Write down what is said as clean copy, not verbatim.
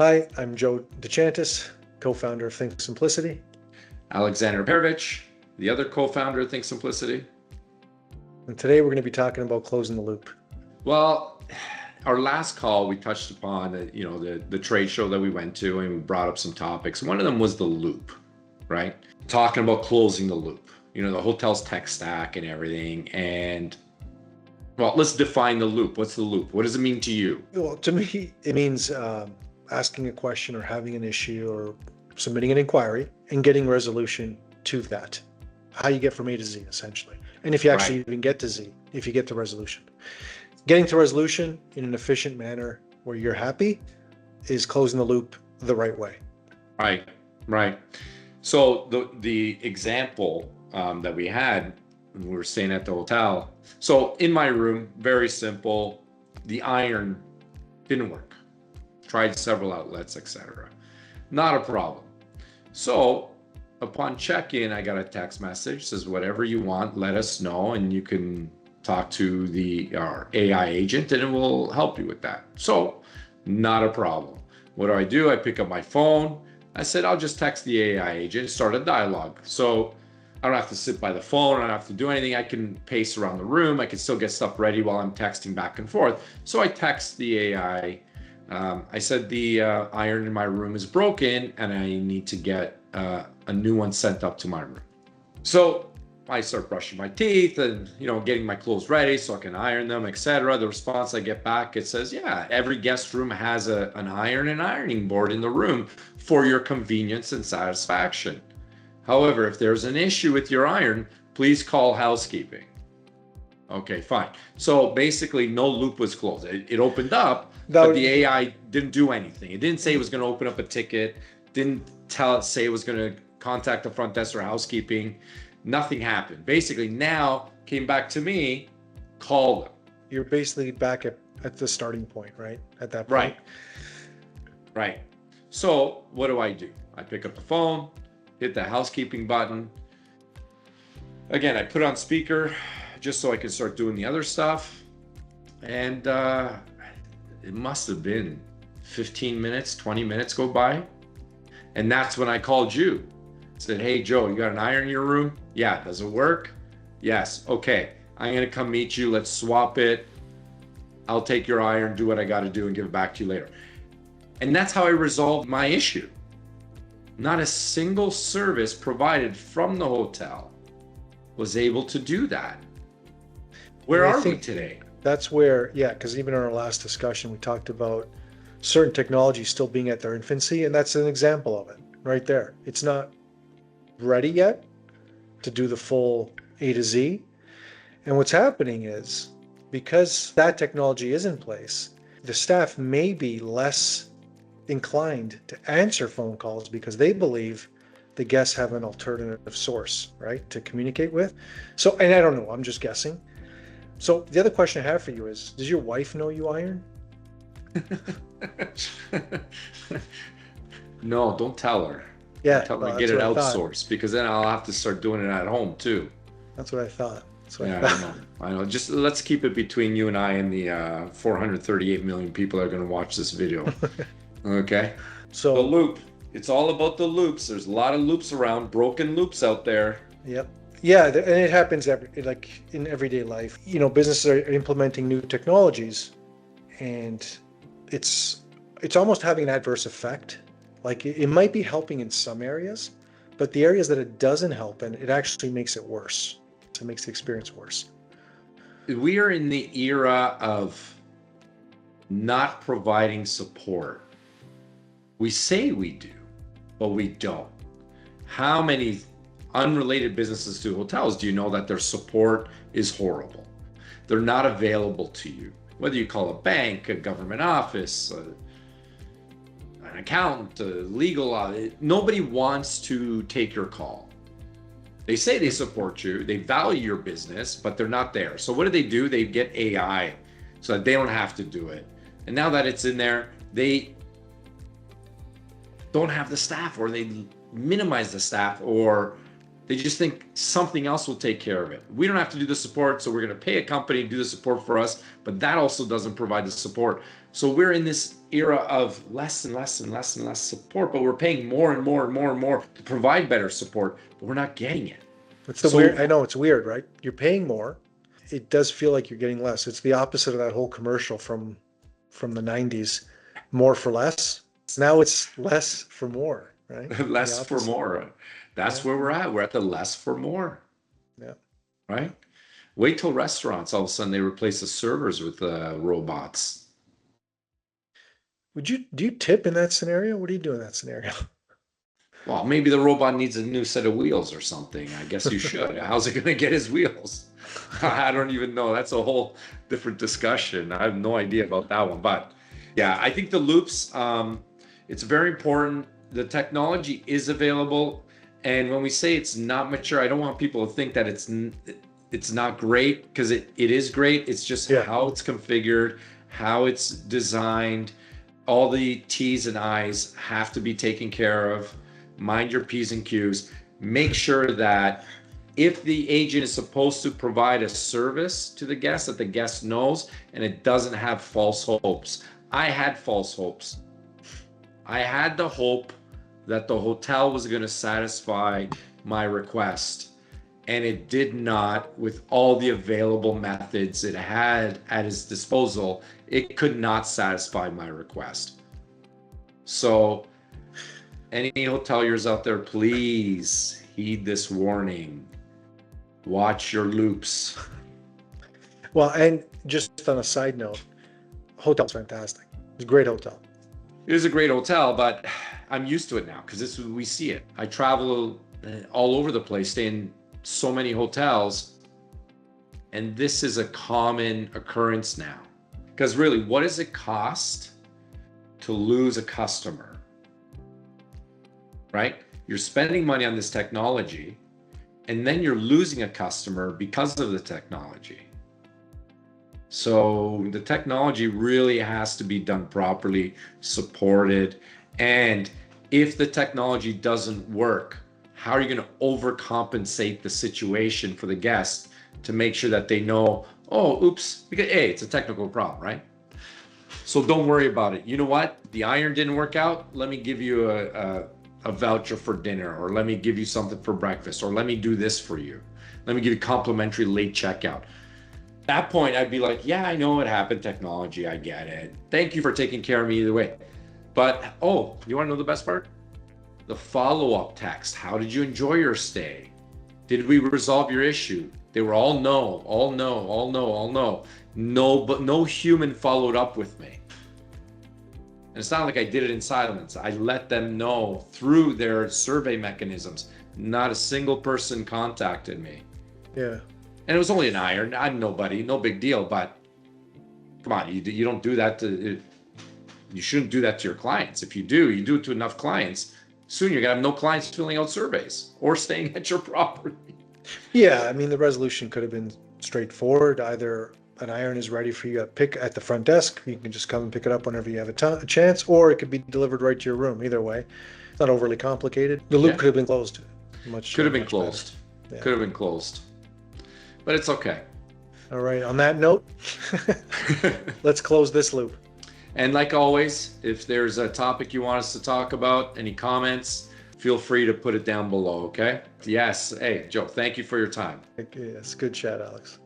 Hi, I'm Joe DeCiantis, co-founder of Think Simplicity. Alexander Perovich, the other co-founder of Think Simplicity. And today we're going to be talking about closing the loop. Well, our last call, we touched upon the trade show that we went to, and we brought up some topics. One of them was the loop, right? Talking about closing the loop, the hotel's tech stack and everything. And well, let's define the loop. What's the loop? What does it mean to you? Well, to me, it means asking a question or having an issue or submitting an inquiry and getting resolution to that. How you get from A to Z, essentially. And if you actually even get to Z, if you get to resolution. Getting to resolution in an efficient manner where you're happy is closing the loop the right way. Right. So the example that we had when we were staying at the hotel. So in my room, very simple, the iron didn't work. Tried several outlets, etc. Not a problem. So upon check-in, I got a text message, says whatever you want, let us know, and you can talk to our AI agent and it will help you with that. So not a problem. What do? I pick up my phone. I said, I'll just text the AI agent, start a dialogue. So I don't have to sit by the phone. I don't have to do anything. I can pace around the room. I can still get stuff ready while I'm texting back and forth. So I text the AI. I said the iron in my room is broken and I need to get a new one sent up to my room. So I start brushing my teeth and getting my clothes ready so I can iron them, etc. The response I get back, it says, yeah, every guest room has an iron and ironing board in the room for your convenience and satisfaction. However, if there's an issue with your iron, please call housekeeping. Okay, fine. So basically no loop was closed. It opened up, but the AI didn't do anything. It didn't say it was going to open up a ticket, didn't say it was going to contact the front desk or housekeeping. Nothing happened. Basically now came back to me, call them. You're basically back at the starting point, right? At that point. Right. So what do? I pick up the phone, hit the housekeeping button. Again, I put on speaker just so I can start doing the other stuff. And it must have been 15 minutes, 20 minutes go by. And that's when I called you. Said, hey, Joe, you got an iron in your room? Yeah, does it work? Yes. Okay, I'm going to come meet you. Let's swap it. I'll take your iron, do what I got to do, and give it back to you later. And that's how I resolved my issue. Not a single service provided from the hotel was able to do that. Where are we today? That's where, because even in our last discussion, we talked about certain technologies still being at their infancy, and that's an example of it right there. It's not ready yet to do the full A to Z. And what's happening is, because that technology is in place, the staff may be less inclined to answer phone calls because they believe the guests have an alternative source, right, to communicate with. So, and I don't know, I'm just guessing. So the other question I have for you is, does your wife know you iron? No, don't tell her. Yeah, tell her to get it outsourced, because then I'll have to start doing it at home too. That's what I thought. I know. Just let's keep it between you and I and the 438 million people that are going to watch this video. Okay. So the loop. It's all about the loops. There's a lot of loops around, broken loops out there. Yep. Yeah, and it happens in everyday life. Businesses are implementing new technologies, and it's almost having an adverse effect. Like it might be helping in some areas, but the areas that it doesn't help, and it actually makes it worse. It makes the experience worse. We are in the era of not providing support. We say we do, but we don't. How many unrelated businesses to hotels do you know that their support is horrible? They're not available to you. Whether you call a bank, a government office, an accountant, a legal, nobody wants to take your call. They say they support you, they value your business, but they're not there. So what do? They get AI so that they don't have to do it. And now that it's in there, they don't have the staff, or they minimize the staff, or They just think something else will take care of it. We don't have to do the support, so we're going to pay a company to do the support for us, but that also doesn't provide the support. So we're in this era of less and less and less and less support, but we're paying more and more and more and more to provide better support, but we're not getting it. It's the weird, I know it's weird, right? You're paying more. It does feel like you're getting less. It's the opposite of that whole commercial from the 90s, more for less. Now it's less for more, right? Less for more. That's where we're at. We're at the less for more. Yeah. Right? Wait till restaurants, all of a sudden they replace the servers with robots. Do you tip in that scenario? What do you do in that scenario? Well, maybe the robot needs a new set of wheels or something. I guess you should. How's it going to get his wheels? I don't even know. That's a whole different discussion. I have no idea about that one. But yeah, I think the loops, it's very important. The technology is available. And when we say it's not mature, I don't want people to think that it's not great, because it is great. It's just how it's configured, how it's designed. All the T's and I's have to be taken care of. Mind your P's and Q's. Make sure that if the agent is supposed to provide a service to the guest, that the guest knows, and it doesn't have false hopes. I had false hopes. I had the hope that the hotel was going to satisfy my request, and it did not. With all the available methods it had at its disposal, it could not satisfy my request. So any hoteliers out there, please heed this warning. Watch your loops. Well, and just on a side note, hotel's fantastic. It's a great hotel. It is a great hotel, but I'm used to it now because we see it. I travel all over the place, stay in so many hotels, and this is a common occurrence now. Because really, what does it cost to lose a customer? Right? You're spending money on this technology, and then you're losing a customer because of the technology. So the technology really has to be done properly, supported. And if the technology doesn't work, how are you going to overcompensate the situation for the guest to make sure that they know, oh, oops, because hey, it's a technical problem, right? So don't worry about it. You know what? The iron didn't work out. Let me give you a voucher for dinner, or let me give you something for breakfast, or let me do this for you. Let me give you complimentary late checkout. At that point, I'd be like, yeah, I know what happened, technology, I get it. Thank you for taking care of me either way. But, oh, you want to know the best part? The follow-up text. How did you enjoy your stay? Did we resolve your issue? They were all no, all no, all no, all no. No, but no human followed up with me. And it's not like I did it in silence. I let them know through their survey mechanisms. Not a single person contacted me. Yeah. And it was only an iron. I'm nobody, no big deal. But come on, you don't do that to. You shouldn't do that to your clients. If you do it to enough clients. Soon you're gonna have no clients filling out surveys or staying at your property. Yeah, I mean the resolution could have been straightforward. Either an iron is ready for you to pick at the front desk. You can just come and pick it up whenever you have a chance, or it could be delivered right to your room. Either way, it's not overly complicated. The loop could have been closed. Could have been closed. Yeah. Could have been closed. But it's okay. All right. On that note, let's close this loop. And like always, if there's a topic you want us to talk about, any comments, feel free to put it down below, okay? Yes. Hey, Joe, thank you for your time. Yes. Good chat, Alex.